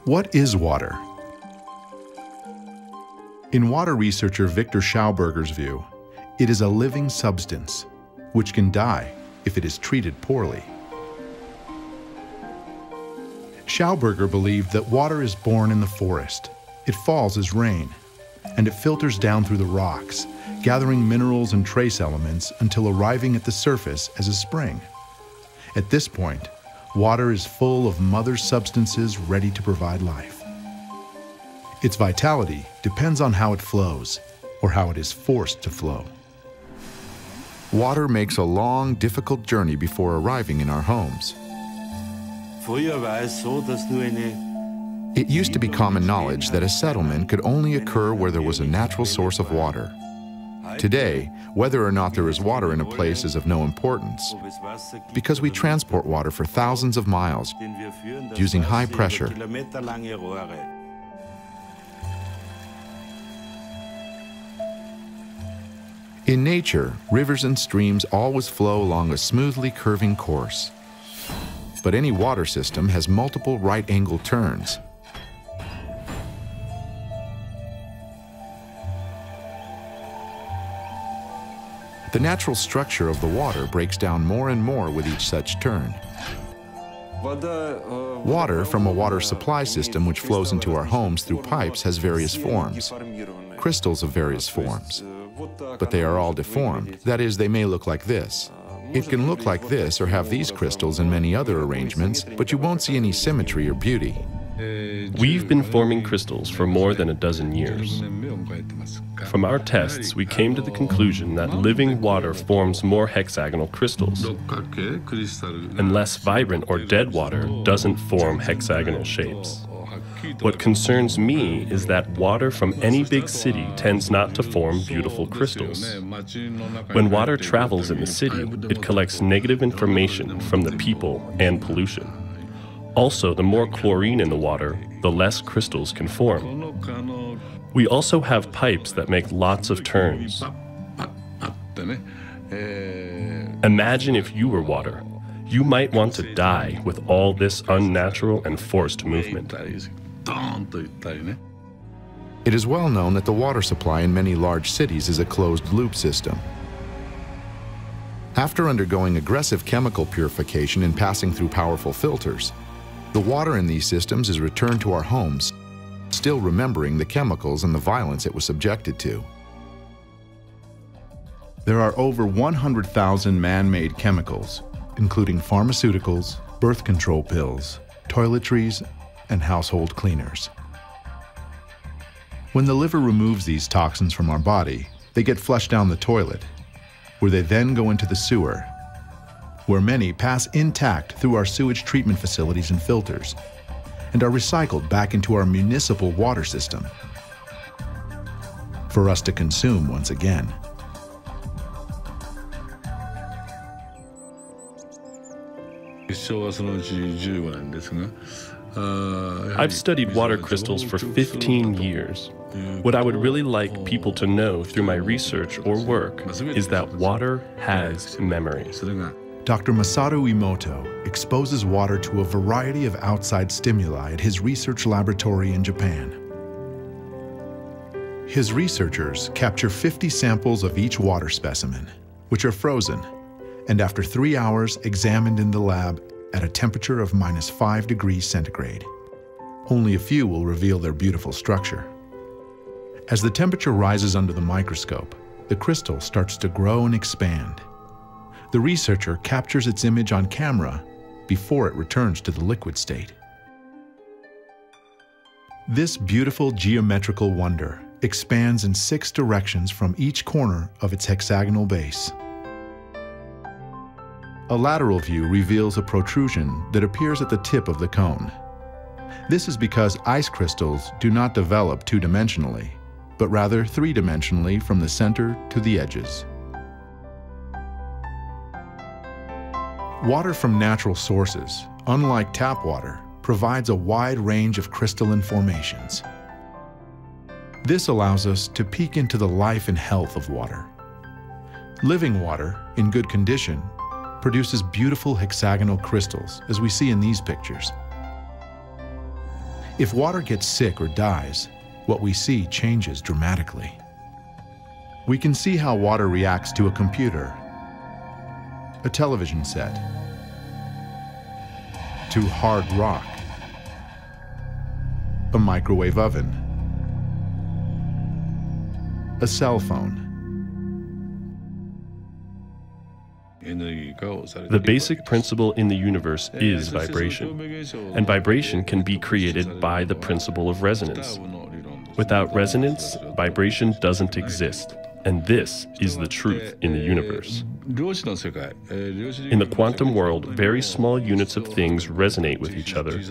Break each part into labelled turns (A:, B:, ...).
A: What is water? In water researcher Victor Schauberger's view, it is a living substance, which can die if it is treated poorly. Schauberger believed that water is born in the forest. It falls as rain, and it filters down through the rocks, gathering minerals and trace elements until arriving at the surface as a spring. At this point, water is full of mother substances ready to provide life. Its vitality depends on how it flows, or how it is forced to flow.
B: Water makes a long, difficult journey before arriving in our homes. It used to be common knowledge that a settlement could only occur where there was a natural source of water. Today, whether or not there is water in a place is of no importance, because we transport water for thousands of miles using high pressure. In nature, rivers and streams always flow along a smoothly curving course. But any water system has multiple right-angle turns. The natural structure of the water breaks down more and more with each such turn. Water from a water supply system which flows into our homes through pipes has various forms, crystals of various forms. But they are all deformed. That is, they may look like this. It can look like this or have these crystals and many other arrangements, but you won't see any symmetry or beauty.
C: We've been forming crystals for more than a dozen years. From our tests, we came to the conclusion that living water forms more hexagonal crystals, and less vibrant or dead water doesn't form hexagonal shapes. What concerns me is that water from any big city tends not to form beautiful crystals. When water travels in the city, it collects negative information from the people and pollution. Also, the more chlorine in the water, the less crystals can form. We also have pipes that make lots of turns. Imagine if you were water. You might want to die with all this unnatural and forced movement.
B: It is well known that the water supply in many large cities is a closed-loop system. After undergoing aggressive chemical purification and passing through powerful filters, the water in these systems is returned to our homes, still remembering the chemicals and the violence it was subjected to.
A: There are over 100,000 man-made chemicals, including pharmaceuticals, birth control pills, toiletries, and household cleaners. When the liver removes these toxins from our body, they get flushed down the toilet, where they then go into the sewer, where many pass intact through our sewage treatment facilities and filters, and are recycled back into our municipal water system, for us to consume once again.
C: I've studied water crystals for 15 years. What I would really like people to know through my research or work is that water has memory.
A: Dr. Masaru Emoto exposes water to a variety of outside stimuli at his research laboratory in Japan. His researchers capture 50 samples of each water specimen, which are frozen, and after 3 hours examined in the lab at a temperature of -5 degrees centigrade. Only a few will reveal their beautiful structure. As the temperature rises under the microscope, the crystal starts to grow and expand. The researcher captures its image on camera before it returns to the liquid state. This beautiful geometrical wonder expands in 6 directions from each corner of its hexagonal base. A lateral view reveals a protrusion that appears at the tip of the cone. This is because ice crystals do not develop two-dimensionally, but rather three-dimensionally from the center to the edges. Water from natural sources, unlike tap water, provides a wide range of crystalline formations. This allows us to peek into the life and health of water. Living water, in good condition, produces beautiful hexagonal crystals, as we see in these pictures. If water gets sick or dies, what we see changes dramatically. We can see how water reacts to a computer, a television set, to hard rock, a microwave oven, a cell phone.
C: The basic principle in the universe is vibration, and vibration can be created by the principle of resonance. Without resonance, vibration doesn't exist, and this is the truth in the universe. In the quantum world, very small units of things resonate with each other,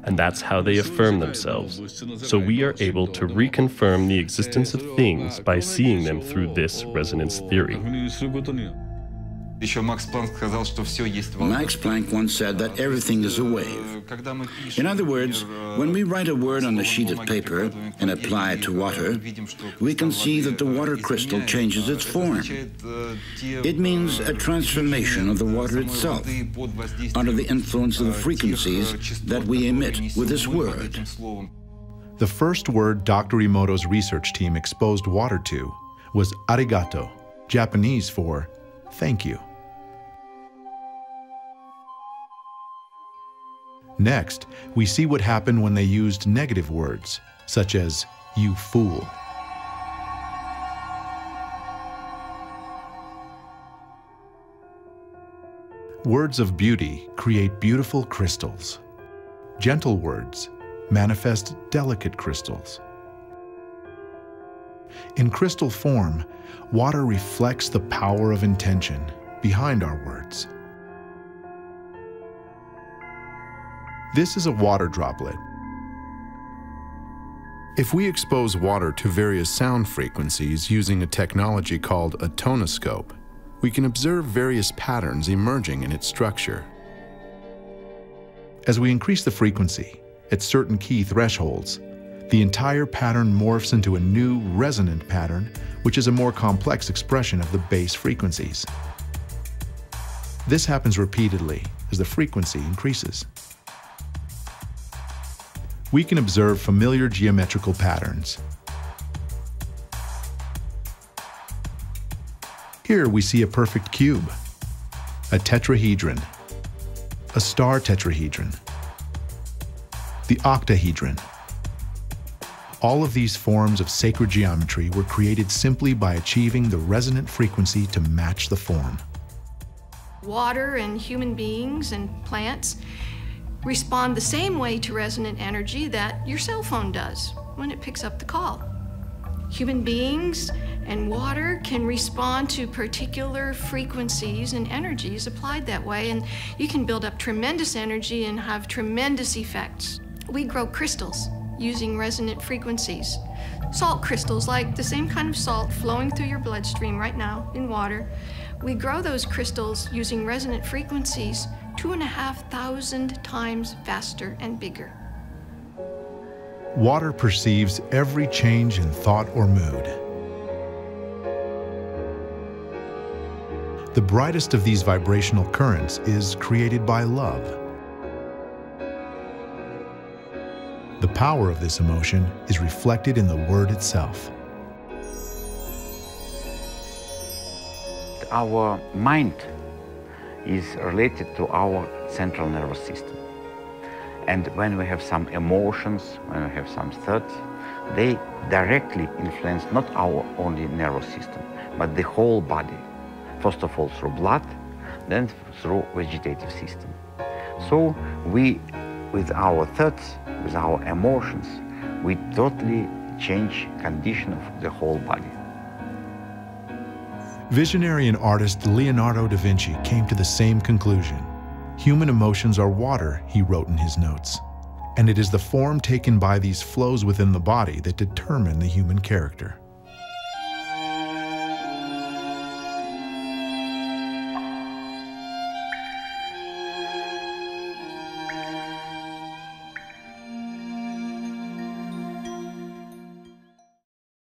C: and that's how they affirm themselves. So we are able to reconfirm the existence of things by seeing them through this resonance theory.
D: Max Planck once said that everything is a wave. In other words, when we write a word on a sheet of paper and apply it to water, we can see that the water crystal changes its form. It means a transformation of the water itself under the influence of the frequencies that we emit with this word.
A: The first word Dr. Emoto's research team exposed water to was arigato, Japanese for thank you. Next, we see what happened when they used negative words, such as you fool. Words of beauty create beautiful crystals. Gentle words manifest delicate crystals. In crystal form, water reflects the power of intention behind our words. This is a water droplet.
B: If we expose water to various sound frequencies using a technology called a tonoscope, we can observe various patterns emerging in its structure.
A: As we increase the frequency at certain key thresholds, the entire pattern morphs into a new resonant pattern, which is a more complex expression of the base frequencies. This happens repeatedly as the frequency increases. We can observe familiar geometrical patterns. Here we see a perfect cube, a tetrahedron, a star tetrahedron, the octahedron. All of these forms of sacred geometry were created simply by achieving the resonant frequency to match the form.
E: Water and human beings and plants respond the same way to resonant energy that your cell phone does when it picks up the call. Human beings and water can respond to particular frequencies and energies applied that way, and you can build up tremendous energy and have tremendous effects. We grow crystals using resonant frequencies. Salt crystals, like the same kind of salt flowing through your bloodstream right now in water. We grow those crystals using resonant frequencies 2,500 times faster and bigger.
A: Water perceives every change in thought or mood. The brightest of these vibrational currents is created by love. The power of this emotion is reflected in the word itself.
F: Our mind is related to our central nervous system. And when we have some emotions, when we have some thoughts, they directly influence not our only nervous system, but the whole body. First of all through blood, then through vegetative system. So we, with our thoughts, with our emotions, we totally change condition of the whole body.
A: Visionary and artist Leonardo da Vinci came to the same conclusion. Human emotions are water, he wrote in his notes, and it is the form taken by these flows within the body that determine the human character.